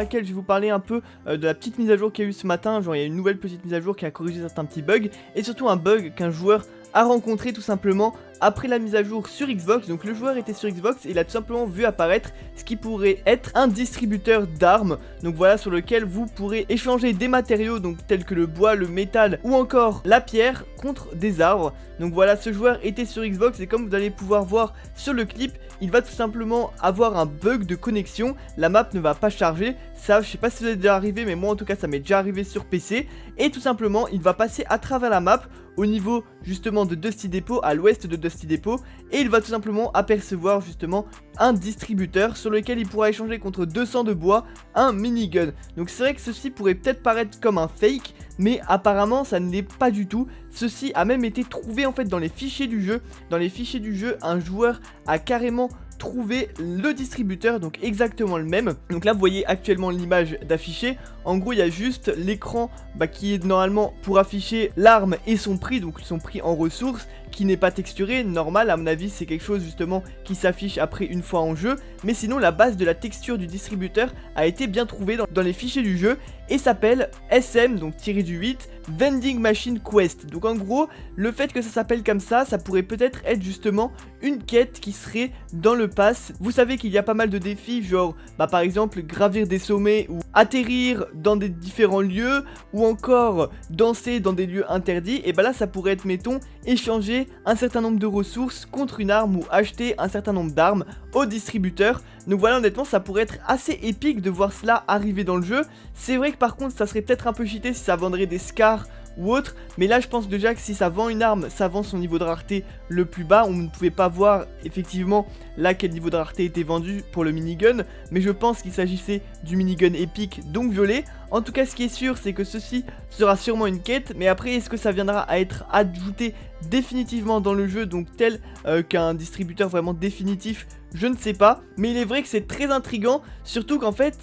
laquelle je vais vous parler un peu de la petite mise à jour qu'il y a eu ce matin. Genre il y a une nouvelle petite mise à jour qui a corrigé certains petits bugs, et surtout un bug qu'un joueur a rencontré tout simplement après la mise à jour sur Xbox. Donc le joueur était sur Xbox et il a tout simplement vu apparaître ce qui pourrait être un distributeur d'armes. Donc voilà, sur lequel vous pourrez échanger des matériaux donc tels que le bois, le métal ou encore la pierre contre des arbres. Donc voilà, ce joueur était sur Xbox et comme vous allez pouvoir voir sur le clip, il va tout simplement avoir un bug de connexion. La map ne va pas charger. Ça, je sais pas si ça est déjà arrivé, mais moi en tout cas ça m'est déjà arrivé sur PC. Et tout simplement, il va passer à travers la map au niveau justement de Dusty Depot, à l'ouest de Dusty Depot, et il va tout simplement apercevoir justement un distributeur sur lequel il pourra échanger contre 200 de bois un minigun. Donc c'est vrai que ceci pourrait peut-être paraître comme un fake, mais apparemment ça ne l'est pas du tout. Ceci a même été trouvé en fait dans les fichiers du jeu. Dans les fichiers du jeu, un joueur a carrément trouver le distributeur, donc exactement le même. Donc là vous voyez actuellement l'image d'afficher. En gros il y a juste l'écran qui est normalement pour afficher l'arme et son prix, donc son prix en ressources, qui n'est pas texturé, normal à mon avis c'est quelque chose justement qui s'affiche après une fois en jeu. Mais sinon la base de la texture du distributeur a été bien trouvée dans les fichiers du jeu et s'appelle SM, donc tiré du 8, Vending Machine Quest. Donc en gros, le fait que ça s'appelle comme ça pourrait peut-être être justement une quête qui serait dans le pass. Vous savez qu'il y a pas mal de défis, genre par exemple gravir des sommets ou atterrir dans des différents lieux ou encore danser dans des lieux interdits. Et là ça pourrait être, mettons, échanger un certain nombre de ressources contre une arme ou acheter un certain nombre d'armes au distributeur. Donc voilà, honnêtement ça pourrait être assez épique de voir cela arriver dans le jeu. C'est vrai que par contre ça serait peut-être un peu cheaté si ça vendrait des scars ou autre, mais là je pense déjà que si ça vend une arme, ça vend son niveau de rareté le plus bas. On ne pouvait pas voir effectivement là quel niveau de rareté était vendu pour le minigun, mais je pense qu'il s'agissait du minigun épique, donc violet. En tout cas ce qui est sûr c'est que ceci sera sûrement une quête, mais après est-ce que ça viendra à être ajouté définitivement dans le jeu, donc tel qu'un distributeur vraiment définitif, je ne sais pas. Mais il est vrai que c'est très intriguant, surtout qu'en fait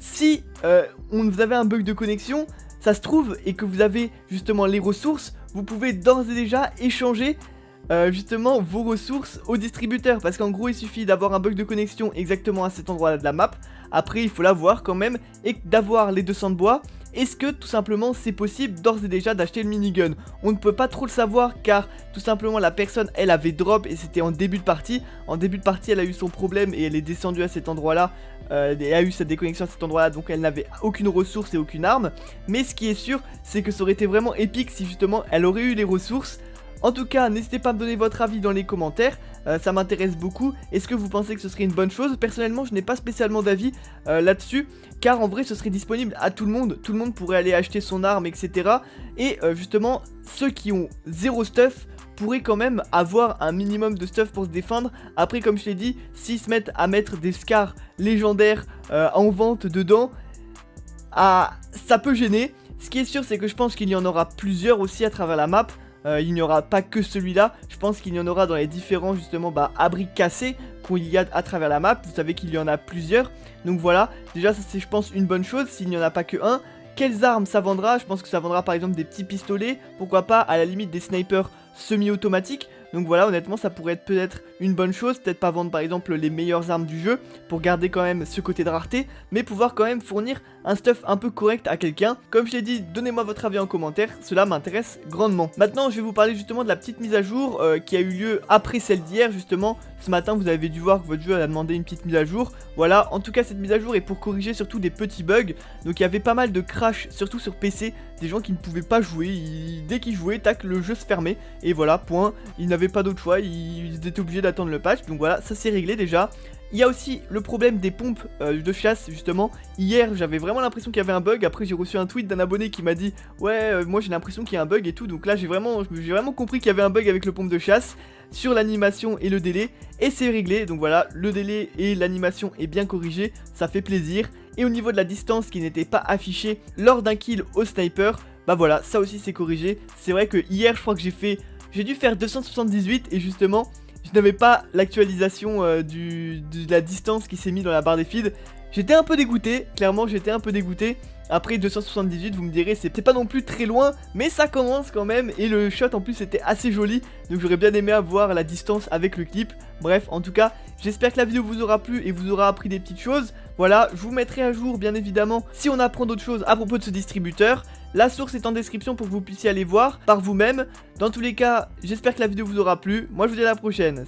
si vous avez un bug de connexion, ça se trouve, et que vous avez justement les ressources, vous pouvez d'ores et déjà échanger justement vos ressources au distributeur. Parce qu'en gros il suffit d'avoir un bug de connexion exactement à cet endroit là de la map. Après il faut l'avoir quand même, et d'avoir les 200 de bois. Est-ce que tout simplement c'est possible d'ores et déjà d'acheter le minigun? On ne peut pas trop le savoir car tout simplement la personne elle avait drop et c'était en début de partie. En début de partie elle a eu son problème et elle est descendue à cet endroit là et a eu sa déconnexion à cet endroit là, donc elle n'avait aucune ressource et aucune arme. Mais ce qui est sûr c'est que ça aurait été vraiment épique si justement elle aurait eu les ressources. En tout cas, n'hésitez pas à me donner votre avis dans les commentaires, ça m'intéresse beaucoup. Est-ce que vous pensez que ce serait une bonne chose? Personnellement, je n'ai pas spécialement d'avis là-dessus, car en vrai, ce serait disponible à tout le monde pourrait aller acheter son arme, etc. Et justement, ceux qui ont zéro stuff pourraient quand même avoir un minimum de stuff pour se défendre. Après, comme je l'ai dit, s'ils se mettent à mettre des scars légendaires en vente dedans, ça peut gêner. Ce qui est sûr, c'est que je pense qu'il y en aura plusieurs aussi à travers la map. Il n'y aura pas que celui-là, je pense qu'il y en aura dans les différents justement abris cassés qu'il y a à travers la map. Vous savez qu'il y en a plusieurs, donc voilà, déjà ça c'est je pense une bonne chose s'il n'y en a pas que un. Quelles armes ça vendra? Je pense que ça vendra par exemple des petits pistolets, pourquoi pas à la limite des snipers semi-automatiques. Donc voilà, honnêtement ça pourrait être peut-être une bonne chose, peut-être pas vendre par exemple les meilleures armes du jeu pour garder quand même ce côté de rareté, mais pouvoir quand même fournir un stuff un peu correct à quelqu'un. Comme je l'ai dit, donnez-moi votre avis en commentaire, cela m'intéresse grandement. Maintenant je vais vous parler justement de la petite mise à jour qui a eu lieu après celle d'hier justement. Ce matin vous avez dû voir que votre jeu a demandé une petite mise à jour. Voilà, en tout cas cette mise à jour est pour corriger surtout des petits bugs. Donc il y avait pas mal de crash, surtout sur PC, des gens qui ne pouvaient pas jouer, dès qu'ils jouaient, tac, le jeu se fermait. Et voilà, point, ils n'avaient pas d'autre choix, ils étaient obligés d'attendre le patch. Donc voilà, ça c'est réglé déjà. Il y a aussi le problème des pompes de chasse justement. Hier j'avais vraiment l'impression qu'il y avait un bug. Après j'ai reçu un tweet d'un abonné qui m'a dit ouais moi j'ai l'impression qu'il y a un bug et tout. Donc là j'ai vraiment compris qu'il y avait un bug avec le pompe de chasse sur l'animation et le délai. Et c'est réglé, donc voilà, le délai et l'animation est bien corrigé, ça fait plaisir. Et au niveau de la distance qui n'était pas affichée lors d'un kill au sniper, voilà, ça aussi c'est corrigé. C'est vrai que hier je crois que j'ai dû faire 278 et justement je n'avais pas l'actualisation de la distance qui s'est mis dans la barre des feeds. J'étais un peu dégoûté, clairement j'étais un peu dégoûté. Après 278 vous me direz c'est pas non plus très loin, mais ça commence quand même. Et le shot en plus était assez joli, donc j'aurais bien aimé avoir la distance avec le clip. Bref, en tout cas j'espère que la vidéo vous aura plu et vous aura appris des petites choses. Voilà, je vous mettrai à jour bien évidemment si on apprend d'autres choses à propos de ce distributeur. La source est en description pour que vous puissiez aller voir par vous-même. Dans tous les cas, j'espère que la vidéo vous aura plu. Moi je vous dis à la prochaine.